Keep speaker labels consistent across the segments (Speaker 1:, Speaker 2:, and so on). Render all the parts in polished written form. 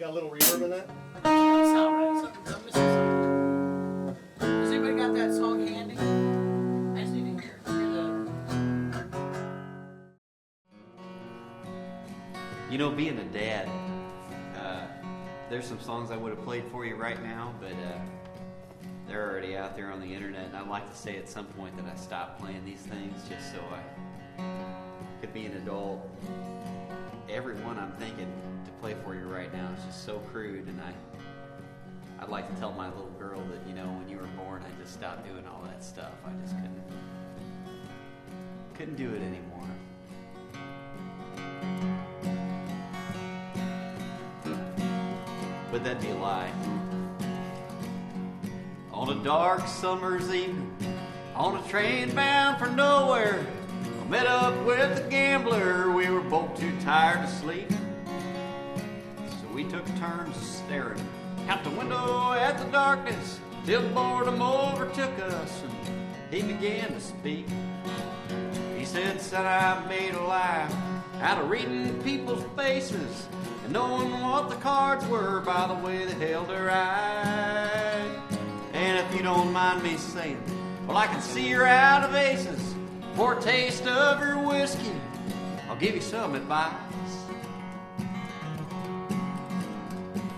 Speaker 1: got a little reverb in that?
Speaker 2: Sound right. I'm missing something. Has anybody got that song handy? I just need to hear the...
Speaker 3: You know, being a dad, there's some songs I would have played for you right now, but they're already out there on the internet, and I'd like to say at some point that I stopped playing these things just so I could be an adult. Every one I'm thinking to play for you right now is just so crude, and I'd like to tell my little girl that, you know, when you were born, I just stopped doing all that stuff. I just couldn't do it anymore. But that'd be a lie. On a dark summer's evening, on a train bound for nowhere, I met up with a gambler. We were both too tired to sleep, so we took turns staring out the window at the darkness till boredom overtook us and he began to speak. He said, "Son, I made a life out of reading people's faces and knowing what the cards were by the way they held their eyes. And if you don't mind me saying, well, I can see you're out of aces. For a taste of your whiskey, I'll give you some advice."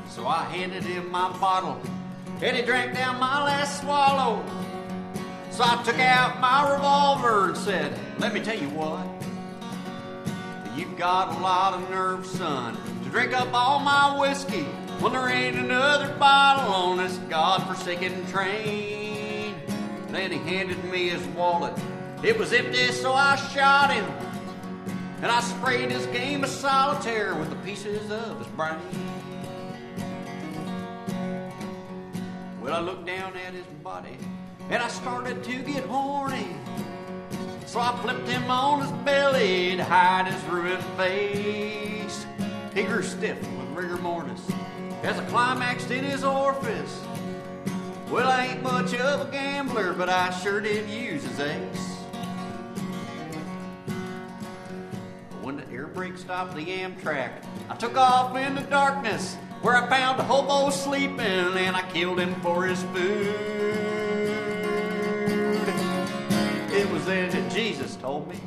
Speaker 3: So I handed him my bottle, and he drank down my last swallow. So I took out my revolver and said, "Let me tell you what, you've got a lot of nerve, son, to drink up all my whiskey when there ain't another bottle on this godforsaken train." Then he handed me his wallet. It was empty, so I shot him, and I sprayed his game of solitaire with the pieces of his brain. Well, I looked down at his body, and I started to get horny. So I flipped him on his belly to hide his ruined face. He grew stiff with rigor mortis as I climaxed in his orifice. Well, I ain't much of a gambler, but I sure did use his ace. When the air brake stopped the Amtrak, I took off in the darkness, where I found a hobo sleeping, and I killed him for his food. It was then that Jesus told me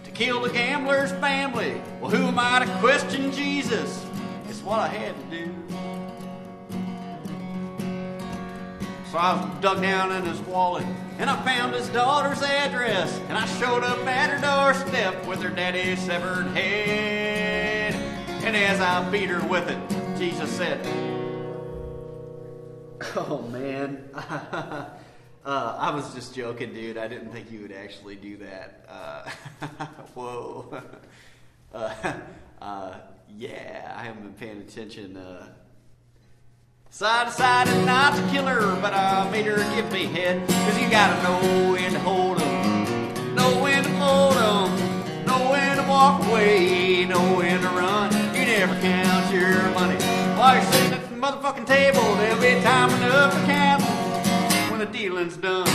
Speaker 3: to kill the gambler's family. Well, who am I to question Jesus? It's what I had to do. So I dug down in his wallet, and I found his daughter's address, and I showed up at her doorstep with her daddy's severed head. And as I beat her with it, Jesus said, "Oh, man, I was just joking, dude. I didn't think you would actually do that. Whoa. Yeah, I haven't been paying attention. So I decided not to kill her, but I made her give me head. Cause you gotta know when to hold 'em, know when to fold 'em, know when to walk away, know when to run. You never count your money while you're sitting at the motherfucking table. There'll be time enough for counting when the dealing's done."